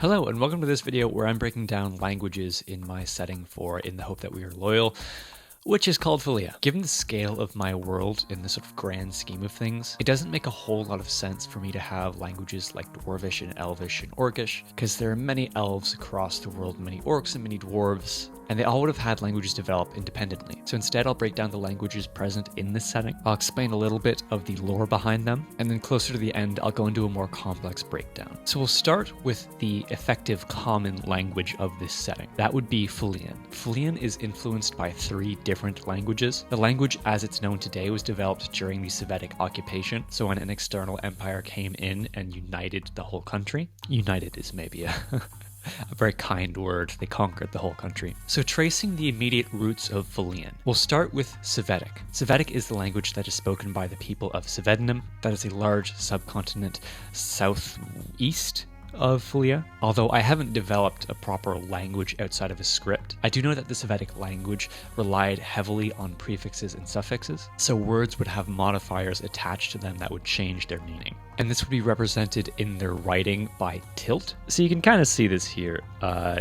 Hello and welcome to this video where I'm breaking down languages in my setting for In the Hope That We Are Loyal, which is called Fellia. Given the scale of my world in the sort of grand scheme of things, it doesn't make a whole lot of sense for me to have languages like Dwarvish and Elvish and Orcish, because there are many elves across the world, many orcs and many dwarves, and they all would have had languages develop independently. So instead I'll break down the languages present in this setting, I'll explain a little bit of the lore behind them, and then closer to the end I'll go into a more complex breakdown. So we'll start with the effective common language of this setting. That would be Fellian. Fellian is influenced by three different languages. The language as it's known today was developed during the Sylvetic occupation, so when an external empire came in and united the whole country. United is maybe a very kind word. They conquered the whole country. So tracing the immediate roots of Fellian, we'll start with Sylvetic. Sylvetic is the language that is spoken by the people of Sylvedinum. That is a large subcontinent southeast of Fellia. Although I haven't developed a proper language outside of a script, I do know that the Sylvetic language relied heavily on prefixes and suffixes, so words would have modifiers attached to them that would change their meaning. And this would be represented in their writing by tilt. So you can kind of see this here.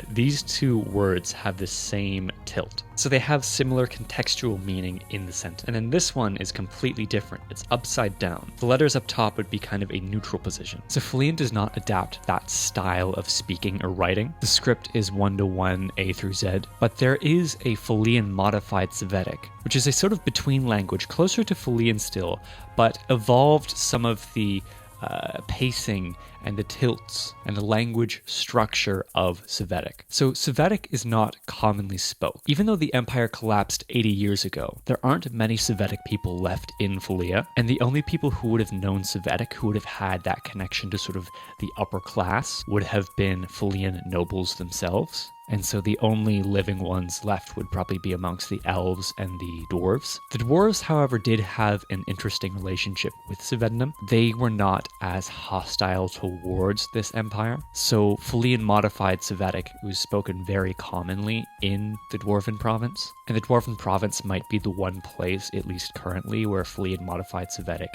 These two words have the same tilt. So they have similar contextual meaning in the sentence. And then this one is completely different. It's upside down. The letters up top would be kind of a neutral position. So Fellian does not adapt that style of speaking or writing. The script is 1-to-1 A through Z, but there is a Fellian modified Sylvetic, which is a sort of between language, closer to Fellian still, but evolved some of the pacing and the tilts and the language structure of Sylvetic. So Sylvetic is not commonly spoke. Even though the empire collapsed 80 years ago, there aren't many Sylvetic people left in Fellia, and the only people who would have known Sylvetic, who would have had that connection to sort of the upper class, would have been Fellian nobles themselves. And so the only living ones left would probably be amongst the elves and the dwarves. The dwarves, however, did have an interesting relationship with Sylvedinum. They were not as hostile towards this empire. So Fellian modified Sylvetic was spoken very commonly in the Dwarven province. And the Dwarven province might be the one place, at least currently, where Fellian modified Sylvetic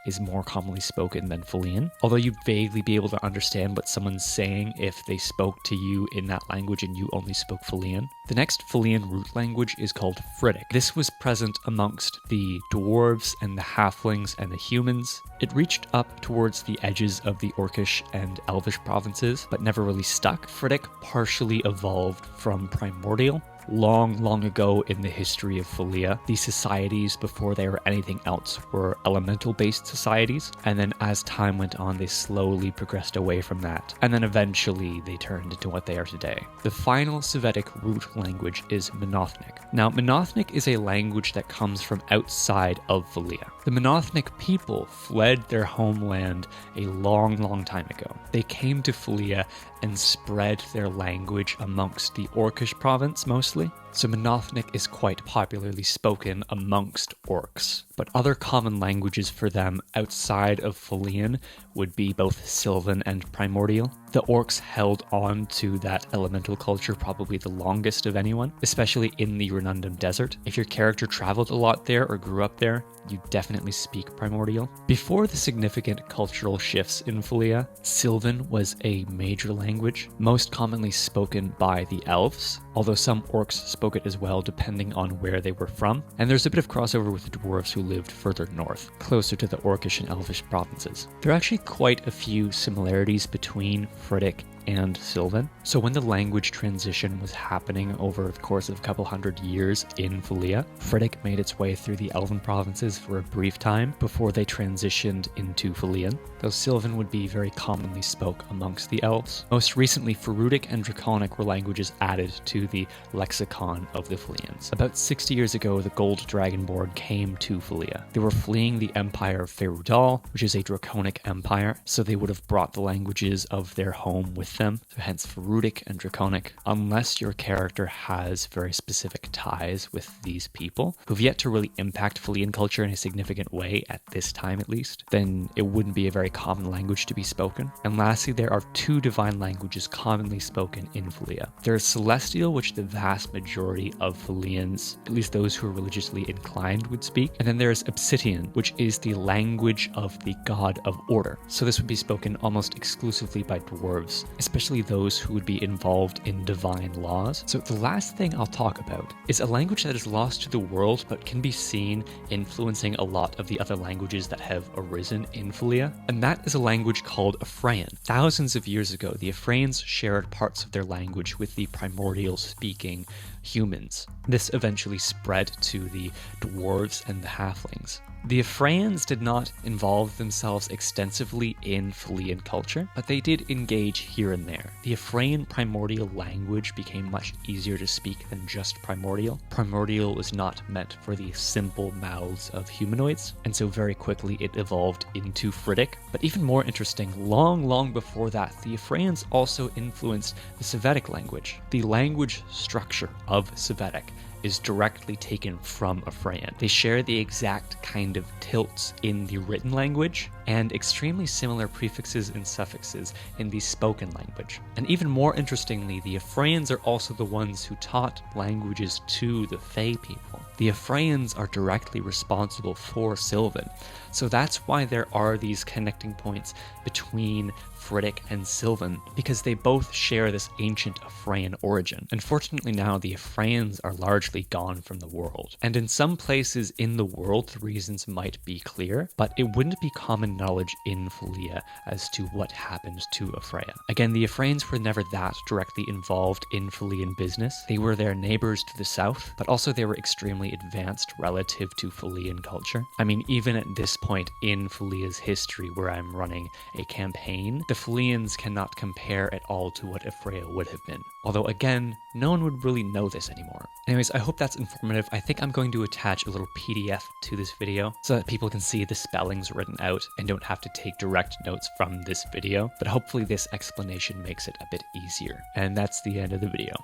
is more commonly spoken than Fellian. Although you'd vaguely be able to understand what someone's saying if they spoke to you in that language and you only spoke Fellian. The next Fellian root language is called Phrytic. This was present amongst the dwarves and the halflings and the humans. It reached up towards the edges of the Orcish and Elvish provinces, but never really stuck. Phrytic partially evolved from Primordial. Long ago in the history of Fellia, these societies, before they were anything else, were elemental-based societies, and then as time went on, they slowly progressed away from that, and then eventually they turned into what they are today. The final Sylvetic root language is Monothnic. Now, Monothnic is a language that comes from outside of Fellia. The Monothnic people fled their homeland a long time ago. They came to Fellia and spread their language amongst the Orcish province mostly. So Monothnic is quite popularly spoken amongst orcs, but other common languages for them outside of Fellian would be both Sylvan and Primordial. The orcs held on to that elemental culture probably the longest of anyone, especially in the Renundum Desert. If your character traveled a lot there or grew up there, you definitely speak Primordial. Before the significant cultural shifts in Fellia, Sylvan was a major language, most commonly spoken by the elves, although some orcs spoke it as well depending on where they were from. And there's a bit of crossover with the dwarves who lived further north, closer to the Orcish and Elvish provinces. There are actually quite a few similarities between Phrytic and Sylvan. So when the language transition was happening over the course of a couple hundred years in Fellia, Phrytic made its way through the Elven provinces for a brief time before they transitioned into Fellian, though Sylvan would be very commonly spoke amongst the elves. Most recently, Phrytic and Draconic were languages added to the lexicon of the Fellians. About 60 years ago, the Gold Dragonborn came to Fellia. They were fleeing the Empire of Ferudal, which is a Draconic empire, so they would have brought the languages of their home with them, so hence Phrytic and Draconic, unless your character has very specific ties with these people who've yet to really impact Fellian culture in a significant way at this time at least, then it wouldn't be a very common language to be spoken. And lastly, there are two divine languages commonly spoken in Fellia. There is Celestial, which the vast majority of Fellians, at least those who are religiously inclined, would speak, and then there is Obsidian, which is the language of the god of order. So this would be spoken almost exclusively by dwarves, especially those who would be involved in divine laws. So the last thing I'll talk about is a language that is lost to the world but can be seen influencing a lot of the other languages that have arisen in Fellia, and that is a language called Ephraean. Thousands of years ago, the Ephraeans shared parts of their language with the primordial speaking humans. This eventually spread to the dwarves and the halflings. The Ephraeans did not involve themselves extensively in Fellian culture, but they did engage here and there. The Ephraean primordial language became much easier to speak than just primordial. Primordial was not meant for the simple mouths of humanoids, and so very quickly it evolved into Phrytic. But even more interesting, long before that, the Ephraeans also influenced the Sylvetic language. The language structure of Sylvetic is directly taken from Ephraean. They share the exact kind of tilts in the written language and extremely similar prefixes and suffixes in the spoken language. And even more interestingly, the Ephraeans are also the ones who taught languages to the Fae people. The Ephraeans are directly responsible for Sylvan, so that's why there are these connecting points between Phrytic and Sylvan, because they both share this ancient Ephraean origin. Unfortunately now, the Ephraeans are largely gone from the world, and in some places in the world the reasons might be clear, but it wouldn't be common knowledge in Fellia as to what happened to Ephraea. Again, the Ephraeans were never that directly involved in Fellian business. They were their neighbors to the south, but also they were extremely advanced relative to Fellian culture. I mean, even at this point in Fellia's history where I'm running a campaign, the Fellians cannot compare at all to what Ephraea would have been. Although again, no one would really know this anymore. Anyways, I hope that's informative. I think I'm going to attach a little PDF to this video so that people can see the spellings written out and don't have to take direct notes from this video, but hopefully this explanation makes it a bit easier. And that's the end of the video.